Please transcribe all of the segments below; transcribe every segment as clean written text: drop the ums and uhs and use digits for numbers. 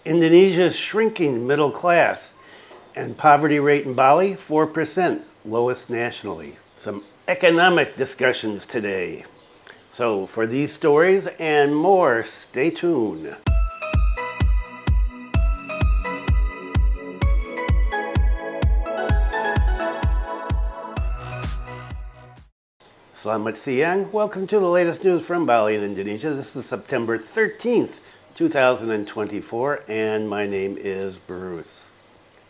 Indonesia's shrinking middle class and poverty rate in Bali, 4%, lowest nationally. Some economic discussions today. So for these stories and more, stay tuned. Selamat siang. Welcome to the latest news from Bali in Indonesia. This is September 13th, 2024, and my name is Bruce.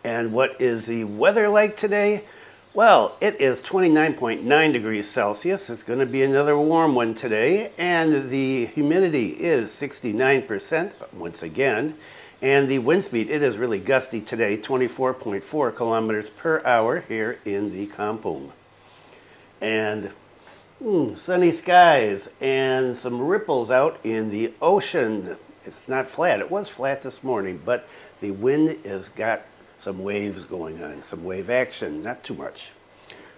And what is the weather like today? Well, it is 29.9 degrees Celsius. It's going to be another warm one today, and the humidity is 69% once again. And the wind speed, it is really gusty today, 24.4 kilometers per hour here in the Kampung. And sunny skies and some ripples out in the ocean. It's not flat. It was flat this morning, but the wind has got some waves going on, some wave action, not too much.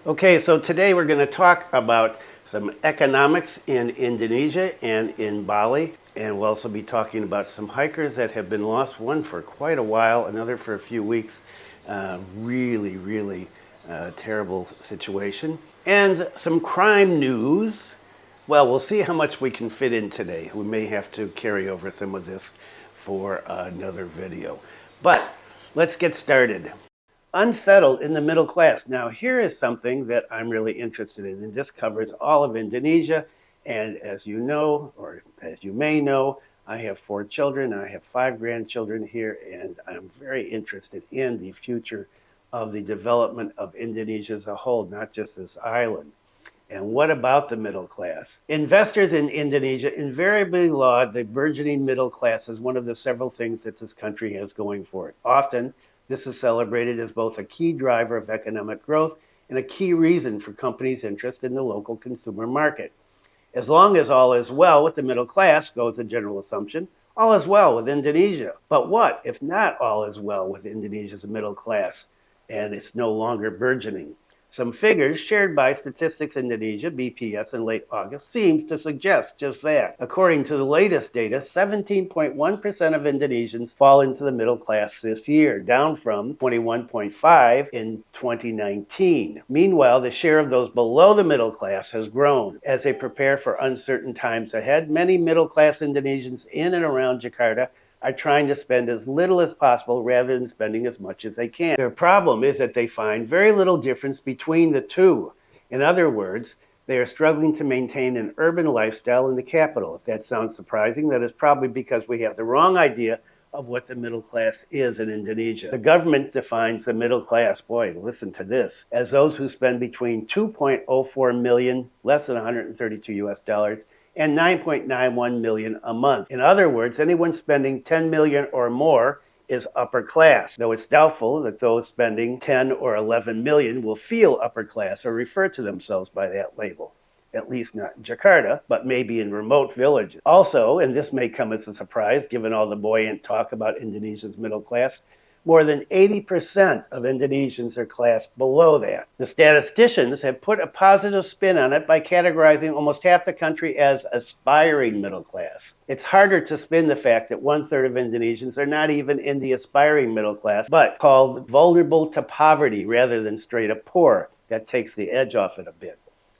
Okay, so today we're going to talk about some economics in Indonesia and in Bali, and we'll also be talking about some hikers that have been lost, one for quite a while, another for a few weeks. Really terrible situation. And some crime news. Well, we'll see how much we can fit in today. We may have to carry over some of this for another video. But let's get started. Unsettled in the middle class. Now, here is something that I'm really interested in, and this covers all of Indonesia. And as you know, or as you may know, I have 4 children, and I have 5 grandchildren here, and I'm very interested in the future of the development of Indonesia as a whole, not just this island. And what about the middle class? Investors in Indonesia invariably laud the burgeoning middle class as one of the several things that this country has going for it. Often, this is celebrated as both a key driver of economic growth and a key reason for companies' interest in the local consumer market. As long as all is well with the middle class, goes the general assumption, all is well with Indonesia. But what if not all is well with Indonesia's middle class and it's no longer burgeoning? Some figures shared by Statistics Indonesia, BPS, in late August seems to suggest just that. According to the latest data, 17.1% of Indonesians fall into the middle class this year, down from 21.5% in 2019. Meanwhile, the share of those below the middle class has grown. As they prepare for uncertain times ahead, many middle-class Indonesians in and around Jakarta are trying to spend as little as possible rather than spending as much as they can. Their problem is that they find very little difference between the two. In other words, they are struggling to maintain an urban lifestyle in the capital. If that sounds surprising, that is probably because we have the wrong idea of what the middle class is in Indonesia. The government defines the middle class, boy, listen to this, as those who spend between 2.04 million, less than 132 US dollars, and 9.91 million a month. In other words, anyone spending 10 million or more is upper class, though it's doubtful that those spending 10 or 11 million will feel upper class or refer to themselves by that label. At least not in Jakarta, but maybe in remote villages. Also, and this may come as a surprise given all the buoyant talk about Indonesia's middle class, more than 80% of Indonesians are classed below that. The statisticians have put a positive spin on it by categorizing almost half the country as aspiring middle class. It's harder to spin the fact that 1/3 of Indonesians are not even in the aspiring middle class, but called vulnerable to poverty rather than straight up poor. That takes the edge off it a bit.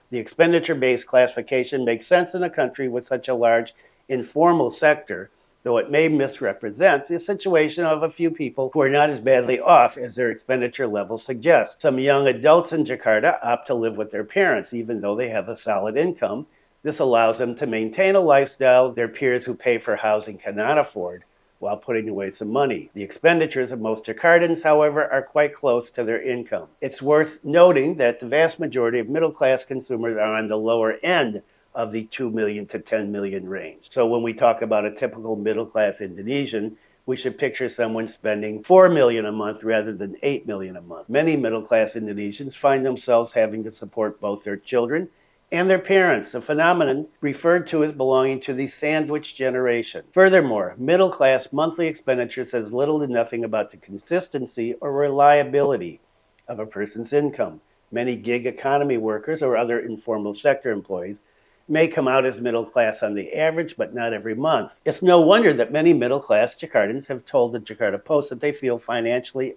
The expenditure-based classification makes sense in a country with such a large informal sector, though it may misrepresent the situation of a few people who are not as badly off as their expenditure level suggests. Some young adults in Jakarta opt to live with their parents, even though they have a solid income. This allows them to maintain a lifestyle their peers who pay for housing cannot afford, while putting away some money. The expenditures of most Jakartans, however, are quite close to their income. It's worth noting that the vast majority of middle-class consumers are on the lower end of the 2 million to 10 million range. So when we talk about a typical middle-class Indonesian, we should picture someone spending 4 million a month rather than 8 million a month. Many middle-class Indonesians find themselves having to support both their children and their parents, a phenomenon referred to as belonging to the sandwich generation. Furthermore, middle-class monthly expenditure says little to nothing about the consistency or reliability of a person's income. Many gig economy workers or other informal sector employees may come out as middle class on the average, but not every month. It's no wonder that many middle class Jakartans have told the Jakarta Post that they feel financially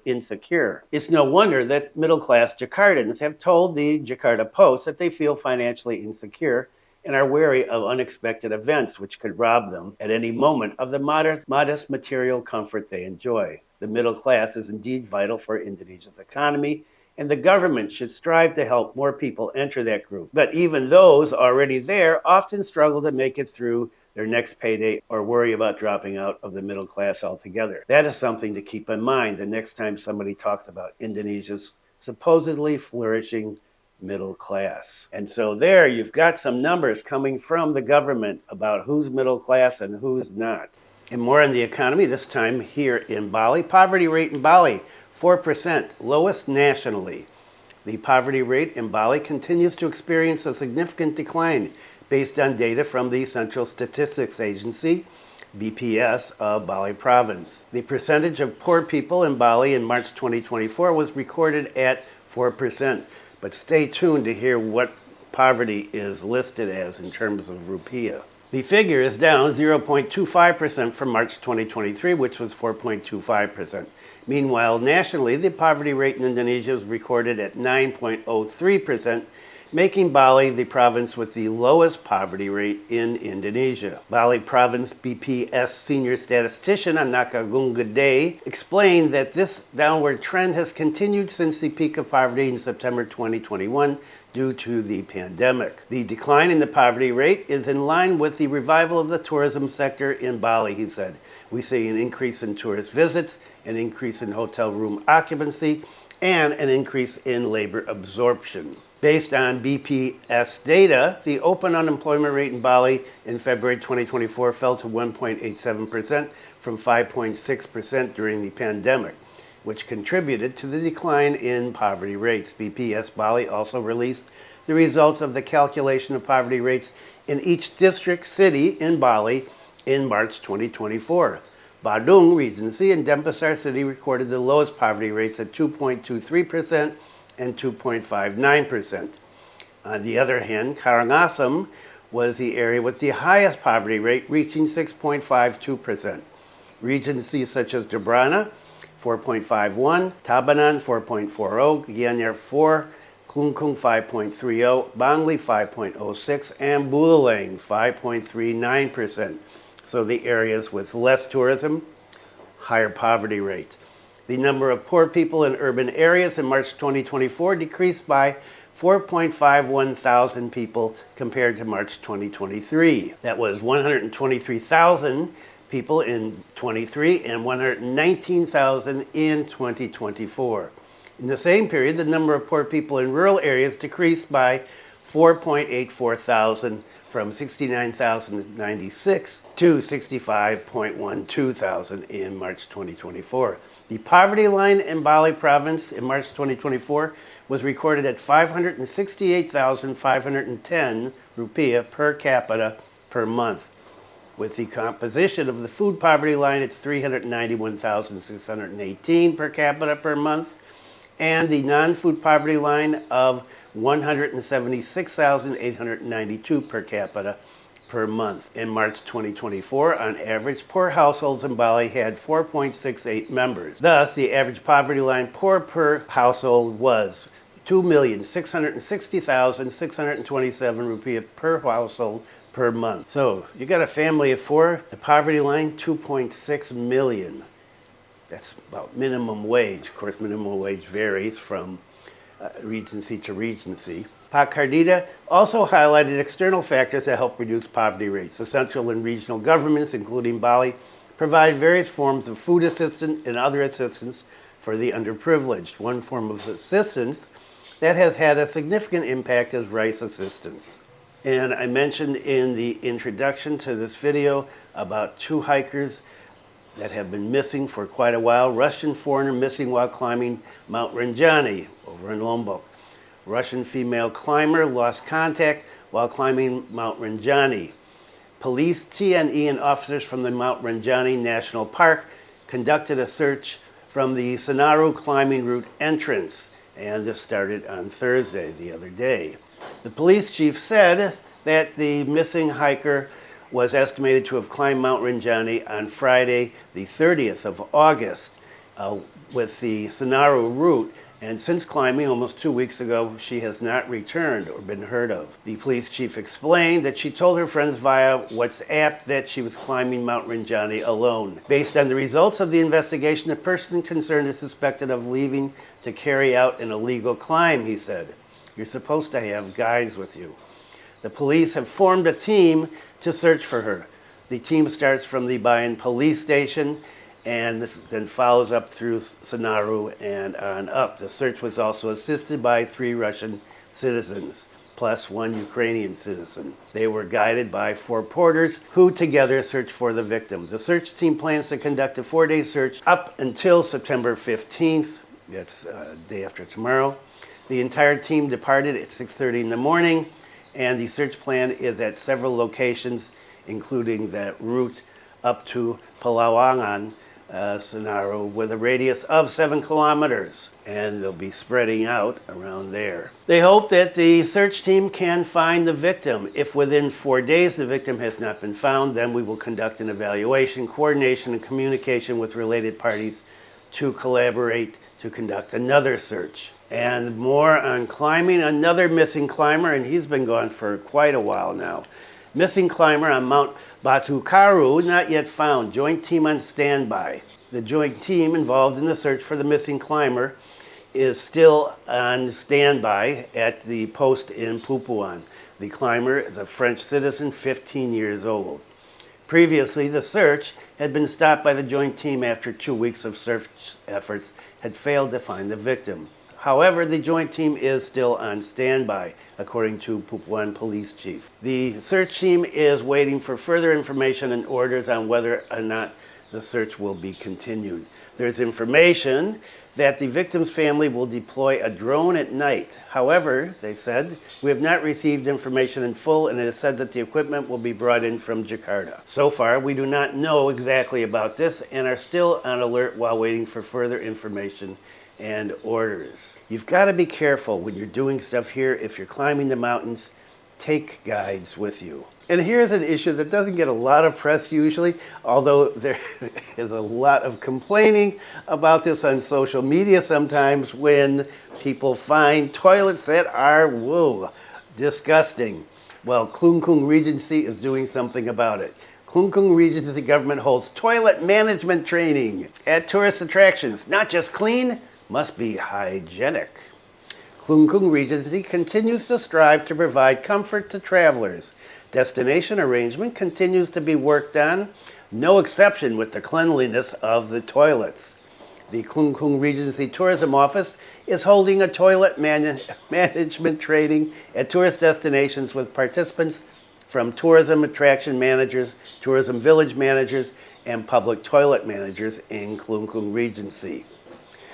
insecure. It's no wonder that middle class Jakartans have told the Jakarta Post that they feel financially insecure and are wary of unexpected events which could rob them at any moment of the modest material comfort they enjoy. The middle class is indeed vital for Indonesia's economy, and the government should strive to help more people enter that group. But even those already there often struggle to make it through their next payday or worry about dropping out of the middle class altogether. That is something to keep in mind the next time somebody talks about Indonesia's supposedly flourishing middle class. And so there you've got some numbers coming from the government about who's middle class and who's not. And more on the economy, this time here in Bali. Poverty rate in Bali, 4%, lowest nationally. The poverty rate in Bali continues to experience a significant decline based on data from the Central Statistics Agency, BPS, of Bali province. The percentage of poor people in Bali in March 2024 was recorded at 4%. But stay tuned to hear what poverty is listed as in terms of rupiah. The figure is down 0.25% from March 2023, which was 4.25%. Meanwhile, nationally, the poverty rate in Indonesia is recorded at 9.03%, making Bali the province with the lowest poverty rate in Indonesia. Bali Province BPS senior statistician Anaka Gungade explained that this downward trend has continued since the peak of poverty in September 2021 due to the pandemic. The decline in the poverty rate is in line with the revival of the tourism sector in Bali, he said. We see an increase in tourist visits, an increase in hotel room occupancy, and an increase in labor absorption. Based on BPS data, the open unemployment rate in Bali in February 2024 fell to 1.87% from 5.6% during the pandemic, which contributed to the decline in poverty rates. BPS Bali also released the results of the calculation of poverty rates in each district city in Bali in March 2024. Badung Regency and Denpasar City recorded the lowest poverty rates at 2.23% and 2.59%. On the other hand, Karangasem was the area with the highest poverty rate, reaching 6.52%. Regencies such as Debrana, 4.51, Tabanan, 4.40, Gianyar, 4, Klungkung, 5.30, Bangli, 5.06, and Buleleng, 5.39%. So the areas with less tourism, higher poverty rate. The number of poor people in urban areas in March 2024 decreased by 4.51 thousand people compared to March 2023. That was 123,000 people in 23 and 119,000 in 2024. In the same period, the number of poor people in rural areas decreased by 4.84 thousand from 69,096 to 65.12 thousand in March 2024. The poverty line in Bali province in March 2024 was recorded at 568,510 rupiah per capita per month. With the composition of the food poverty line at 391,618 per capita per month, and the non-food poverty line of 176,892 per capita per month. In March 2024, on average, poor households in Bali had 4.68 members. Thus, the average poverty line poor per household was 2,660,627 rupiah per household per month. So, you got a family of 4, the poverty line, 2.6 million. That's about minimum wage. Of course, minimum wage varies from regency to regency. Pak Kardita also highlighted external factors that help reduce poverty rates. The central and regional governments, including Bali, provide various forms of food assistance and other assistance for the underprivileged. One form of assistance that has had a significant impact is rice assistance. And I mentioned in the introduction to this video about 2 hikers that have been missing for quite a while. Russian foreigner missing while climbing Mount Rinjani over in Lombok. Russian female climber lost contact while climbing Mount Rinjani. Police, TNE, and officers from the Mount Rinjani National Park conducted a search from the Senaru climbing route entrance, and this started on Thursday, the other day. The police chief said that the missing hiker was estimated to have climbed Mount Rinjani on Friday, the 30th of August, with the Senaru route. And since climbing almost 2 weeks ago, she has not returned or been heard of. The police chief explained that she told her friends via WhatsApp that she was climbing Mount Rinjani alone. Based on the results of the investigation, the person concerned is suspected of leaving to carry out an illegal climb, he said. You're supposed to have guides with you. The police have formed a team to search for her. The team starts from the Bayan police station and then follows up through Senaru and on up. The search was also assisted by 3 Russian citizens, plus 1 Ukrainian citizen. They were guided by 4 porters who together searched for the victim. The search team plans to conduct a 4-day search up until September 15th. That's day after tomorrow. The entire team departed at 6:30 in the morning, and the search plan is at several locations, including that route up to Palawangan, Senaru, with a radius of 7 kilometers, and they'll be spreading out around there. They hope that the search team can find the victim. If within 4 days the victim has not been found, then we will conduct an evaluation, coordination, and communication with related parties to collaborate to conduct another search. And more on climbing, another missing climber, and he's been gone for quite a while now. Missing climber on Mount Batukaru, not yet found. Joint team on standby. The joint team involved in the search for the missing climber is still on standby at the post in Pupuan. The climber is a French citizen, 15 years old. Previously, the search had been stopped by the joint team after 2 weeks of search efforts had failed to find the victim. However, the joint team is still on standby, according to Pupuan police chief. The search team is waiting for further information and orders on whether or not the search will be continued. There's information that the victim's family will deploy a drone at night. However, they said, we have not received information in full, and it is said that the equipment will be brought in from Jakarta. So far, we do not know exactly about this and are still on alert while waiting for further information and orders. You've got to be careful when you're doing stuff here. If you're climbing the mountains, take guides with you. And here's an issue that doesn't get a lot of press usually, although there is a lot of complaining about this on social media sometimes when people find toilets that are, whoa, disgusting. Well, Klungkung Regency is doing something about it. Klungkung Regency government holds toilet management training at tourist attractions. Not just clean, must be hygienic. Klungkung Regency continues to strive to provide comfort to travelers. Destination arrangement continues to be worked on, no exception with the cleanliness of the toilets. The Klungkung Regency Tourism Office is holding a toilet management training at tourist destinations with participants from tourism attraction managers, tourism village managers, and public toilet managers in Klungkung Regency.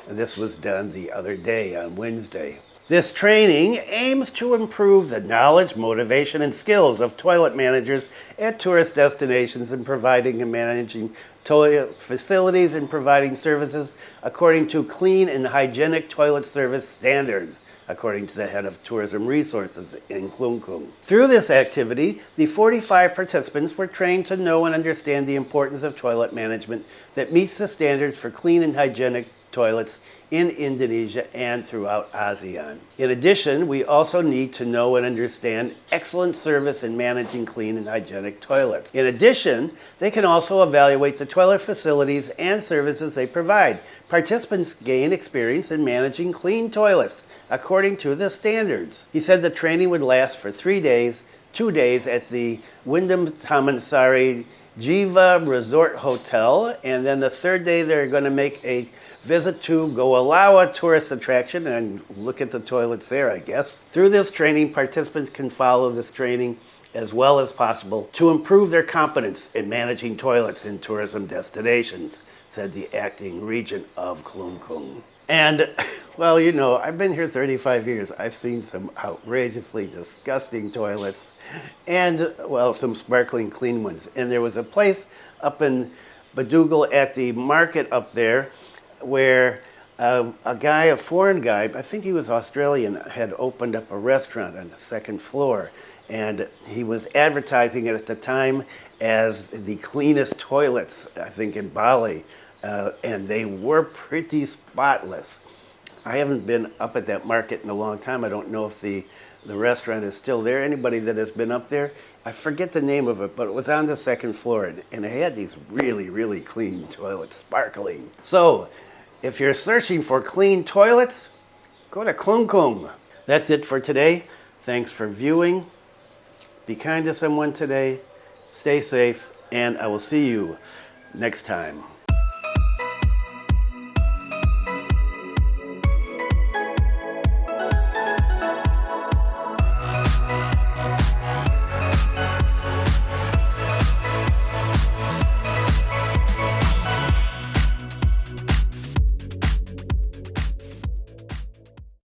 And this was done the other day on Wednesday. This training aims to improve the knowledge, motivation, and skills of toilet managers at tourist destinations in providing and managing toilet facilities and providing services according to clean and hygienic toilet service standards, according to the head of tourism resources in Klungkung. Through this activity, the 45 participants were trained to know and understand the importance of toilet management that meets the standards for clean and hygienic toilets in Indonesia and throughout ASEAN. In addition, we also need to know and understand excellent service in managing clean and hygienic toilets. In addition, they can also evaluate the toilet facilities and services they provide. Participants gain experience in managing clean toilets according to the standards. He said the training would last for 3 days, 2 days at the Wyndham Tamansari Jiva Resort Hotel, and then the third day they're going to make a visit to Goalawa tourist attraction and look at the toilets there, I guess. Through this training, participants can follow this training as well as possible to improve their competence in managing toilets in tourism destinations, said the acting regent of Klungkung. And, well, you know, I've been here 35 years. I've seen some outrageously disgusting toilets and, well, some sparkling clean ones. And there was a place up in Badugal at the market up there where a foreign guy, I think he was Australian, had opened up a restaurant on the second floor. And he was advertising it at the time as the cleanest toilets, I think, in Bali. And they were pretty spotless. I haven't been up at that market in a long time. I don't know if the restaurant is still there. Anybody that has been up there, I forget the name of it, but it was on the second floor, and it had these really, really clean toilets, sparkling. So, if you're searching for clean toilets, go to Klungkung. That's it for today. Thanks for viewing. Be kind to someone today. Stay safe, and I will see you next time.